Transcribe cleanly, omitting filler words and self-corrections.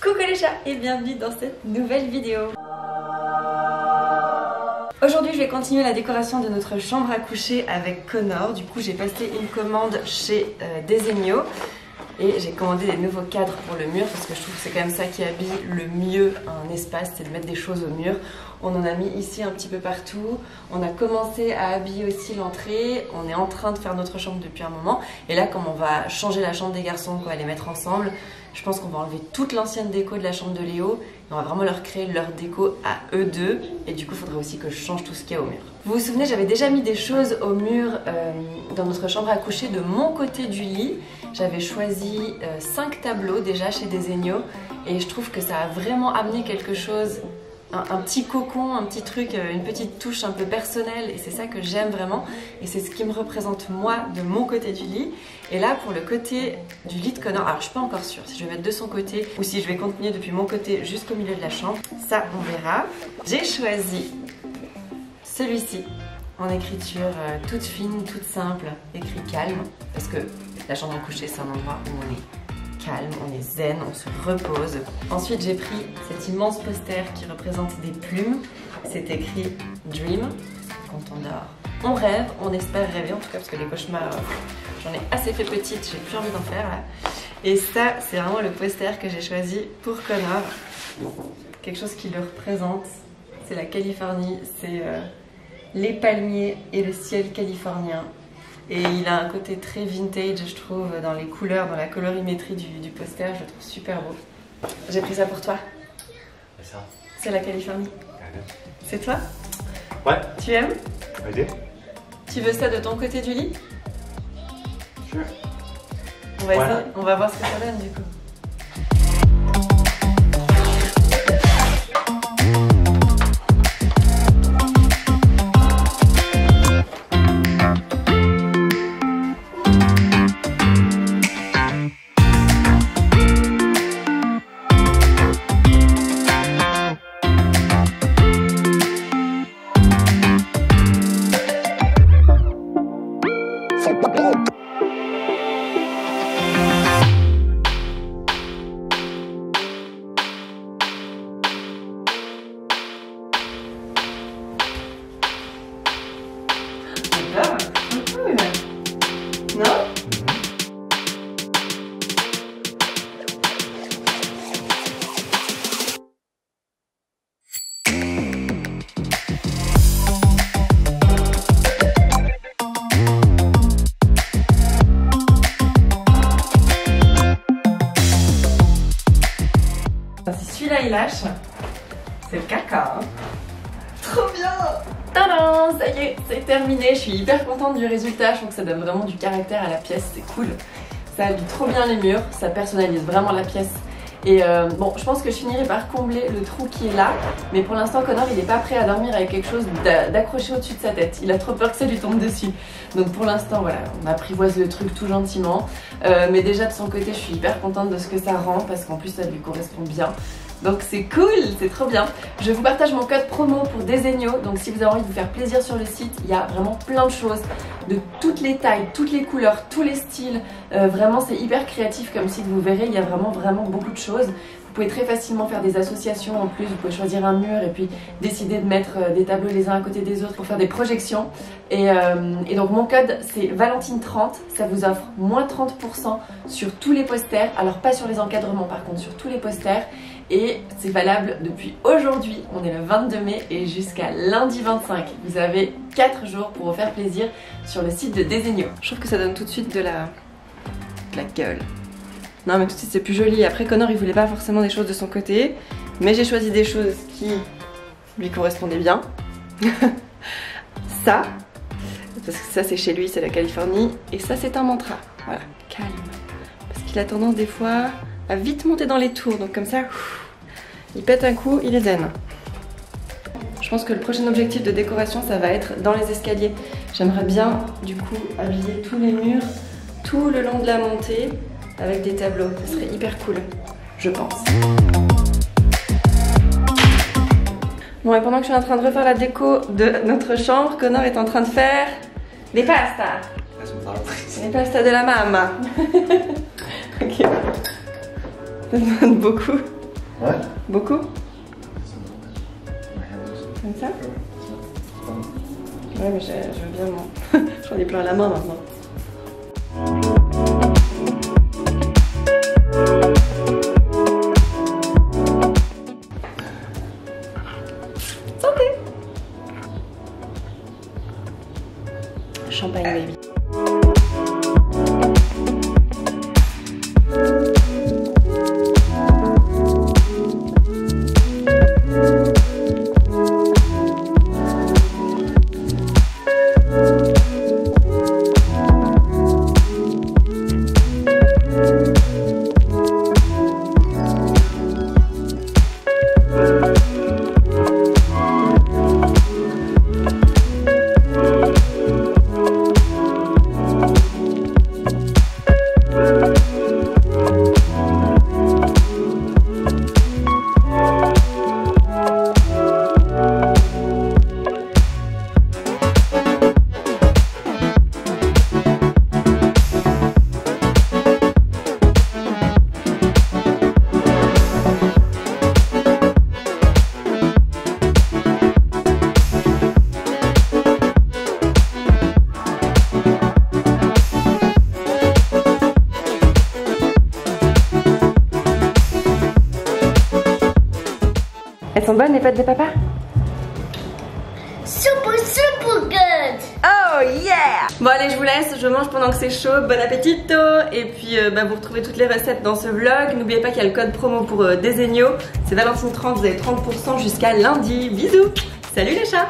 Coucou les chats et bienvenue dans cette nouvelle vidéo. Aujourd'hui je vais continuer la décoration de notre chambre à coucher avec Connor. Du coup j'ai passé une commande chez Desenio et j'ai commandé des nouveaux cadres pour le mur parce que je trouve que c'est quand même ça qui habille le mieux un espace, c'est de mettre des choses au mur. On en a mis ici un petit peu partout, on a commencé à habiller aussi l'entrée, on est en train de faire notre chambre depuis un moment et là comme on va changer la chambre des garçons, qu'on va les mettre ensemble, je pense qu'on va enlever toute l'ancienne déco de la chambre de Léo et on va vraiment leur créer leur déco à eux deux et du coup il faudrait aussi que je change tout ce qu'il y a au mur. Vous vous souvenez, j'avais déjà mis des choses au mur dans notre chambre à coucher de mon côté du lit. J'avais choisi 5 tableaux déjà chez Desenio et je trouve que ça a vraiment amené quelque chose, un petit cocon, un petit truc, une petite touche un peu personnelle et c'est ça que j'aime vraiment et c'est ce qui me représente moi de mon côté du lit. Et là pour le côté du lit de Connor, alors je suis pas encore sûre si je vais mettre de son côté ou si je vais continuer depuis mon côté jusqu'au milieu de la chambre, ça on verra. J'ai choisi celui-ci en écriture toute fine, toute simple, écrit calme parce que la chambre à coucher c'est un endroit où on est calme, on est zen, on se repose. Ensuite j'ai pris cet immense poster qui représente des plumes. C'est écrit Dream, parce que quand on dort, on rêve, on espère rêver en tout cas parce que les cauchemars, j'en ai assez fait petite, j'ai plus envie d'en faire là. Et ça c'est vraiment le poster que j'ai choisi pour Connor. Quelque chose qui le représente, c'est la Californie, c'est les palmiers et le ciel californien. Et il a un côté très vintage, je trouve, dans les couleurs, dans la colorimétrie du poster. Je le trouve super beau. J'ai pris ça pour toi. C'est ça. C'est la Californie. C'est toi? Ouais. Tu aimes? Vas-y. Tu veux ça de ton côté du lit? Sure. On va essayer, on va voir ce que ça donne du coup. Non? Si celui-là il lâche, c'est le caca. Hein. Trop bien! Tadam! Ça y est, c'est terminé. Je suis hyper contente du résultat. Je trouve que ça donne vraiment du caractère à la pièce. C'est cool. Ça habille trop bien les murs. Ça personnalise vraiment la pièce. Et bon, je pense que je finirai par combler le trou qui est là. Mais pour l'instant, Connor, il n'est pas prêt à dormir avec quelque chose d'accroché au-dessus de sa tête. Il a trop peur que ça lui tombe dessus. Donc pour l'instant, voilà, on apprivoise le truc tout gentiment. Mais déjà de son côté, je suis hyper contente de ce que ça rend parce qu'en plus, ça lui correspond bien. Donc c'est cool, c'est trop bien. Je vous partage mon code promo pour Desenio. Donc si vous avez envie de vous faire plaisir sur le site, il y a vraiment plein de choses, de toutes les tailles, toutes les couleurs, tous les styles. Vraiment c'est hyper créatif comme site, vous verrez, il y a vraiment beaucoup de choses. Vous pouvez très facilement faire des associations en plus, vous pouvez choisir un mur et puis décider de mettre des tableaux les uns à côté des autres pour faire des projections. Et donc mon code c'est Valentine30, ça vous offre moins 30% sur tous les posters, alors pas sur les encadrements par contre, sur tous les posters. Et c'est valable depuis aujourd'hui, on est le 22 mai et jusqu'à lundi 25. Vous avez 4 jours pour vous faire plaisir sur le site de Desenio. Je trouve que ça donne tout de suite de la gueule. Non mais tout de suite c'est plus joli. Après Connor il voulait pas forcément des choses de son côté, mais j'ai choisi des choses qui lui correspondaient bien. Ça, parce que ça c'est chez lui, c'est la Californie, et ça c'est un mantra. Voilà, calme. Parce qu'il a tendance des fois à vite monter dans les tours, donc comme ça, il pète un coup, il est zen. Je pense que le prochain objectif de décoration ça va être dans les escaliers. J'aimerais bien du coup habiller tous les murs tout le long de la montée avec des tableaux, ce serait hyper cool, je pense. Bon et pendant que je suis en train de refaire la déco de notre chambre, Connor est en train de faire des pastas. Les pastas de la mamma. Ok. Ça demande beaucoup. Ouais. Beaucoup? Comme ça? Ouais, mais je veux bien, moi. J'en ai plein la main maintenant. Santé! Champagne baby. Elles sont bonnes les pâtes de papa? Super good! Oh yeah! Bon allez, je vous laisse, je mange pendant que c'est chaud, bon appétito! Et puis vous retrouvez toutes les recettes dans ce vlog. N'oubliez pas qu'il y a le code promo pour Desenio. C'est Valentine 30, vous avez 30% jusqu'à lundi. Bisous! Salut les chats!